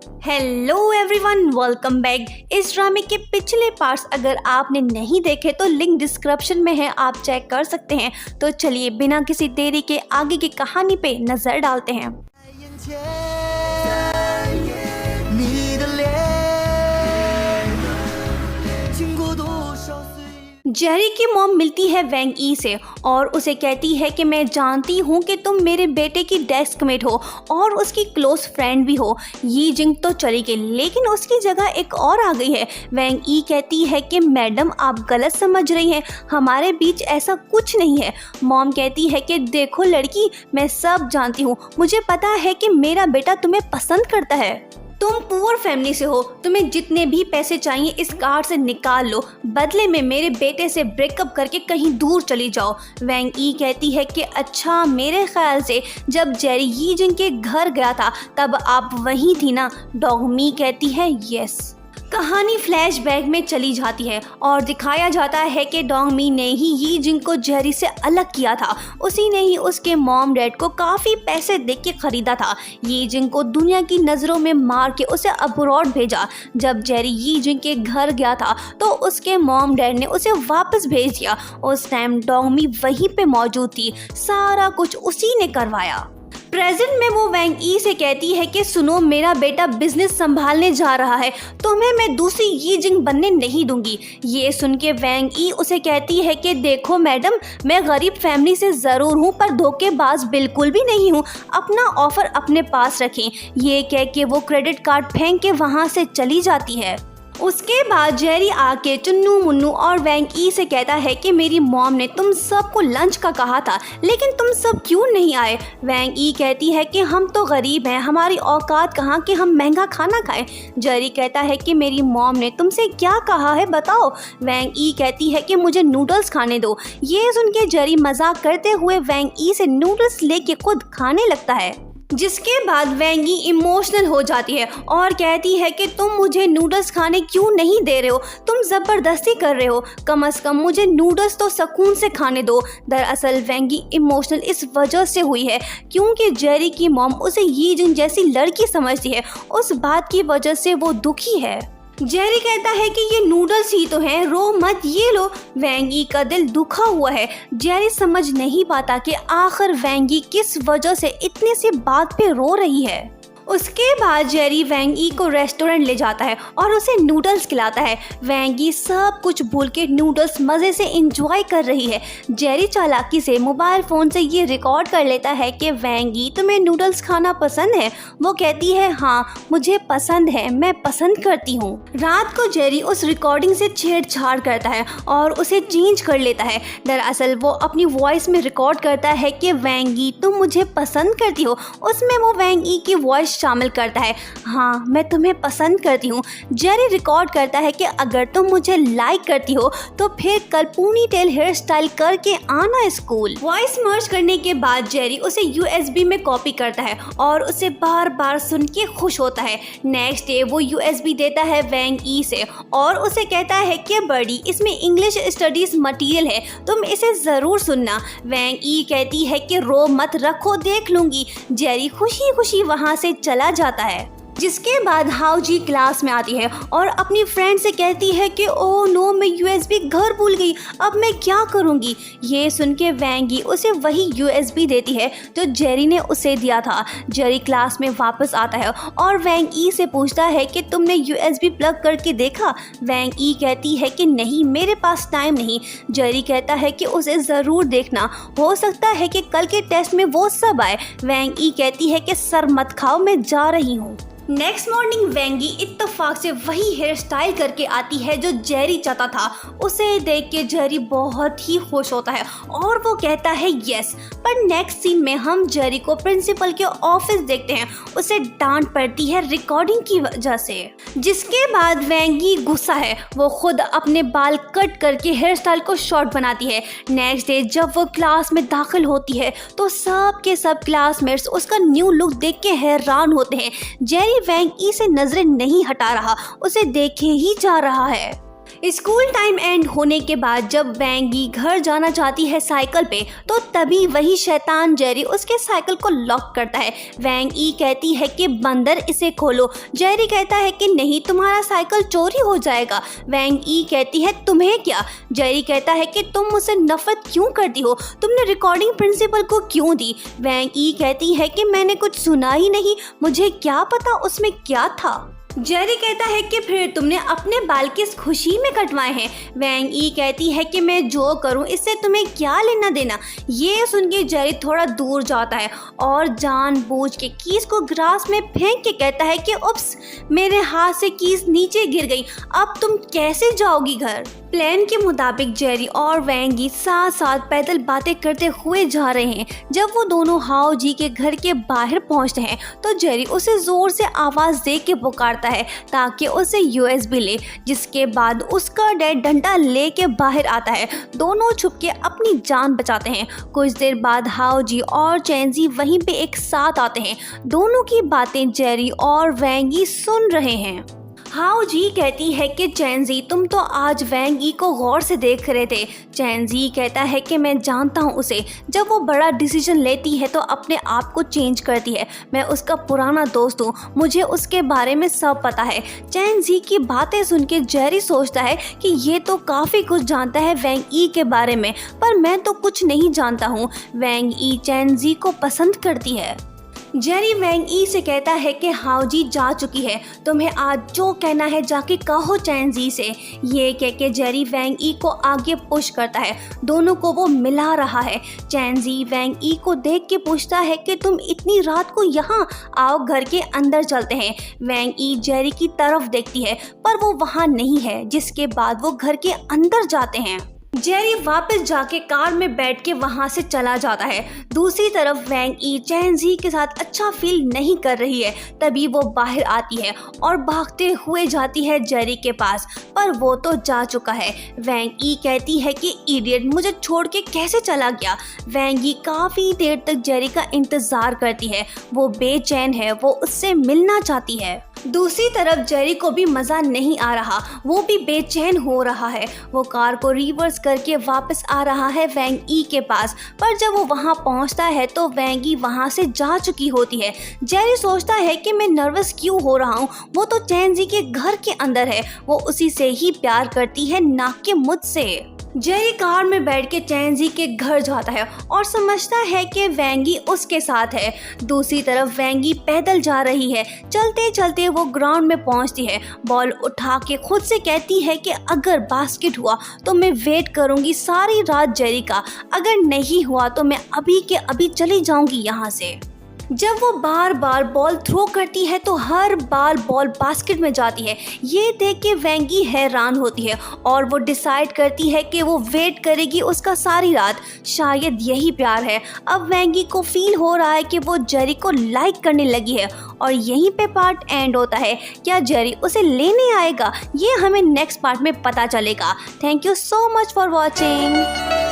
Hello everyone, welcome back. इस ड्रामे के पिछले पार्ट्स अगर आपने नहीं देखे तो लिंक डिस्क्रिप्शन में है, आप चेक कर सकते हैं। तो चलिए बिना किसी देरी के आगे की कहानी पे नजर डालते हैं। जेरी की मॉम मिलती है वैंग ई से और उसे कहती है कि मैं जानती हूँ कि तुम मेरे बेटे की डेस्कमेट हो और उसकी क्लोज फ्रेंड भी हो। ये जिंग तो चली गई लेकिन उसकी जगह एक और आ गई है। वैंग ई कहती है कि मैडम आप गलत समझ रही हैं, हमारे बीच ऐसा कुछ नहीं है। मॉम कहती है कि देखो लड़की, मैं सब जानती हूँ, मुझे पता है कि मेरा बेटा तुम्हें पसंद करता है। तुम पुअर फैमिली से हो, तुम्हें जितने भी पैसे चाहिए इस कार्ड से निकाल लो, बदले में मेरे बेटे से ब्रेकअप करके कहीं दूर चली जाओ। वैंग ई कहती है कि अच्छा, मेरे ख्याल से जब जेरी यी जिंग के घर गया था तब आप वहीं थी ना। डॉगमी कहती है यस। कहानी फ्लैशबैक में चली जाती है और दिखाया जाता है कि डोंगमी ने ही यी जिंग को जेरी से अलग किया था। उसी ने ही उसके मॉम डैड को काफ़ी पैसे दे के खरीदा था। यी जिंग को दुनिया की नज़रों में मार के उसे अब्रॉड भेजा। जब जेरी यी जिंग के घर गया था तो उसके मॉम डैड ने उसे वापस भेज दिया। उस टाइम डोंगमी वहीं पे मौजूद थी, सारा कुछ उसी ने करवाया। प्रेजेंट में वो वैंग ई से कहती है कि सुनो, मेरा बेटा बिजनेस संभालने जा रहा है, तुम्हें मैं दूसरी यी जिंग बनने नहीं दूंगी। ये सुन के वैंग ई उसे कहती है कि देखो मैडम, मैं गरीब फैमिली से ज़रूर हूँ पर धोखेबाज बिल्कुल भी नहीं हूँ, अपना ऑफर अपने पास रखें। ये कह के वो क्रेडिट कार्ड फेंक के वहाँ से चली जाती है। उसके बाद जेरी आके चुन्नू मुन्नू और वैंग ई से कहता है कि मेरी मॉम ने तुम सबको लंच का कहा था लेकिन तुम सब क्यों नहीं आए। वैंग ई कहती है कि हम तो गरीब हैं, हमारी औकात कहाँ कि हम महंगा खाना खाएं। जेरी कहता है कि मेरी मॉम ने तुमसे क्या कहा है बताओ। वैंग ई कहती है कि मुझे नूडल्स खाने दो। ये सुन के जेरी मजाक करते हुए वैंग ई से नूडल्स लेके खुद खाने लगता है, जिसके बाद वैंगी इमोशनल हो जाती है और कहती है कि तुम मुझे नूडल्स खाने क्यों नहीं दे रहे हो, तुम ज़बरदस्ती कर रहे हो, कम से कम मुझे नूडल्स तो सुकून से खाने दो। दरअसल वैंगी इमोशनल इस वजह से हुई है क्योंकि जेरी की मॉम उसे यी जिंग जैसी लड़की समझती है, उस बात की वजह से वो दुखी है। जेरी कहता है कि ये नूडल्स ही तो हैं, रो मत, ये लो। वैंगी का दिल दुखा हुआ है। जेरी समझ नहीं पाता कि आखिर वैंगी किस वजह से इतने सी बात पे रो रही है। उसके बाद जेरी वैंगी को रेस्टोरेंट ले जाता है और उसे नूडल्स खिलाता है। वैंगी सब कुछ भूल के नूडल्स मज़े से एंजॉय कर रही है। जेरी चालाकी से मोबाइल फ़ोन से ये रिकॉर्ड कर लेता है कि वैंगी, तुम्हें नूडल्स खाना पसंद है। वो कहती है हाँ मुझे पसंद है, मैं पसंद करती हूँ। रात को जेरी उस रिकॉर्डिंग से छेड़छाड़ करता है और उसे चेंज कर लेता है। दरअसल वो अपनी वॉइस में रिकॉर्ड करता है कि वैंगी तुम मुझे पसंद करती हो। उसमें वो वैंगी की वॉइस शामिल करता है, हाँ मैं तुम्हें पसंद करती हूँ। जेरी रिकॉर्ड करता है कि अगर तुम मुझे लाइक करती हो तो फिर कल पूनी टेल हेयर स्टाइल करके आना स्कूल। वॉइस मर्ज करने के बाद जेरी उसे USB में कॉपी करता है और उसे बार बार सुन के खुश होता है। नेक्स्ट डे वो USB देता है वैंग ई से और उसे कहता है कि बड़ी, इसमें इंग्लिश स्टडीज मटेरियल है, तुम इसे ज़रूर सुनना। वैंग ई कहती है कि रो मत, रखो देख लूँगी। जेरी खुशी खुशी वहाँ से चला जाता है। जिसके बाद हाउ जी क्लास में आती है और अपनी फ्रेंड से कहती है कि ओह नो, मैं USB घर भूल गई, अब मैं क्या करूँगी। ये सुन के वैंगी उसे वही USB देती है जो जेरी ने उसे दिया था। जेरी क्लास में वापस आता है और वैंग ई से पूछता है कि तुमने USB प्लग करके देखा। वैंग ई कहती है कि नहीं, मेरे पास टाइम नहीं। जेरी कहता है कि उसे ज़रूर देखना, हो सकता है कि कल के टेस्ट में वो सब आए। वैंग ई कहती है कि सर मत खाओ, मैं जा रही हूँ। नेक्स्ट मॉर्निंग वैंगी इत्तेफाक से वही हेयर स्टाइल करके आती है जो जेरी चाहता था। उसे देख के जेरी बहुत ही खुश होता है और वो कहता है यस। पर नेक्स्ट सीन में हम जेरी को प्रिंसिपल के ऑफिस देखते हैं। उसे डांट पड़ती है रिकॉर्डिंग की वजह से, जिसके बाद वैंगी गुस्सा है, वो खुद अपने बाल कट करके हेयर स्टाइल को शॉर्ट बनाती है। नेक्स्ट डे जब वो क्लास में दाखिल होती है तो सब के सब क्लासमेट्स उसका न्यू लुक देख के हैरान होते हैं। जेरी वैंग ई से नजरें नहीं हटा रहा, उसे देखे ही जा रहा है। स्कूल टाइम एंड होने के बाद जब वेंगी घर जाना चाहती है साइकिल पे, तो तभी वही शैतान जेरी उसके साइकिल को लॉक करता है। वेंगी कहती है कि बंदर इसे खोलो। जेरी कहता है कि नहीं, तुम्हारा साइकिल चोरी हो जाएगा। वेंगी कहती है तुम्हें क्या। जेरी कहता है कि तुम मुझसे नफरत क्यों करती हो, तुमने रिकॉर्डिंग प्रिंसिपल को क्यों दी। वेंगी कहती है कि मैंने कुछ सुना ही नहीं, मुझे क्या पता उसमें क्या था। जेरी कहता है कि फिर तुमने अपने बाल किस खुशी में कटवाए हैं। वेंगी कहती है कि मैं जो करूं इससे तुम्हें क्या लेना देना। ये सुन के जेरी थोड़ा दूर जाता है और जानबूझ के कीस को ग्रास में फेंक के कहता है कि उप्स, मेरे हाथ से कीस नीचे गिर गई, अब तुम कैसे जाओगी घर। प्लान के मुताबिक जेरी और वेंगी साथ साथ पैदल बातें करते हुए जा रहे हैं। जब वो दोनों हाओ जी के घर के बाहर पहुंचते हैं तो जेरी उसे जोर से आवाज दे के पुकारता है ताकि उसे यूएसबी ले, जिसके बाद उसका डैड डंडा लेके बाहर आता है। दोनों छुप के अपनी जान बचाते हैं। कुछ देर बाद हाओ जी और चैनजी वहीं पे एक साथ आते हैं। दोनों की बातें जेरी और वेंगी सुन रहे हैं। हाओ जी कहती है कि चैनजी, तुम तो आज वेंगी को गौर से देख रहे थे। चैनजी कहता है कि मैं जानता हूँ उसे, जब वो बड़ा डिसीजन लेती है तो अपने आप को चेंज करती है। मैं उसका पुराना दोस्त हूँ, मुझे उसके बारे में सब पता है। चैनजी की बातें सुन के जेरी सोचता है कि ये तो काफ़ी कुछ जानता है वेंगी के बारे में, पर मैं तो कुछ नहीं जानता हूँ। वेंगी चैनजी को पसंद करती है। जेरी वेंगी से कहता है कि हाओ जी जा चुकी है, तुम्हें आज जो कहना है जाके कहो चैनजी से। ये कह के जेरी वेंगी को आगे पुश करता है। दोनों को वो मिला रहा है। चैनजी वेंगी को देख के पूछता है कि तुम इतनी रात को यहाँ, आओ घर के अंदर चलते हैं। वेंगी जेरी की तरफ देखती है पर वो वहाँ नहीं है, जिसके बाद वो घर के अंदर जाते हैं। जेरी वापस जाके कार में बैठ के वहाँ से चला जाता है। दूसरी तरफ वेंगी चैनजी के साथ अच्छा फील नहीं कर रही है। तभी वो बाहर आती है और भागते हुए जाती है जेरी के पास, पर वो तो जा चुका है। वेंगी कहती है कि इडियट, मुझे छोड़ के कैसे चला गया। वेंगी काफ़ी देर तक जेरी का इंतज़ार करती है। वो बेचैन है, वो उससे मिलना चाहती है। दूसरी तरफ जेरी को भी मज़ा नहीं आ रहा, वो भी बेचैन हो रहा है। वो कार को रिवर्स करके वापस आ रहा है वेंगी के पास, पर जब वो वहाँ पहुँचता है तो वेंगी वहाँ से जा चुकी होती है। जेरी सोचता है कि मैं नर्वस क्यों हो रहा हूँ, वो तो चैनजी के घर के अंदर है, वो उसी से ही प्यार करती है, ना कि मुझसे। जेरी कार में बैठ के चैनजी के घर जाता है और समझता है कि वेंगी उसके साथ है। दूसरी तरफ वेंगी पैदल जा रही है। चलते चलते वो ग्राउंड में पहुंचती है। बॉल उठा के खुद से कहती है कि अगर बास्केट हुआ तो मैं वेट करूंगी सारी रात जेरी का, अगर नहीं हुआ तो मैं अभी के अभी चली जाऊंगी यहाँ से। जब वो बार बार बॉल थ्रो करती है तो हर बार बॉल बास्केट में जाती है। ये देख के वेंगी हैरान होती है और वो डिसाइड करती है कि वो वेट करेगी उसका सारी रात। शायद यही प्यार है। अब वेंगी को फील हो रहा है कि वो जेरी को लाइक करने लगी है और यहीं पे पार्ट एंड होता है। क्या जेरी उसे लेने आएगा, ये हमें नेक्स्ट पार्ट में पता चलेगा। Thank you so much for watching.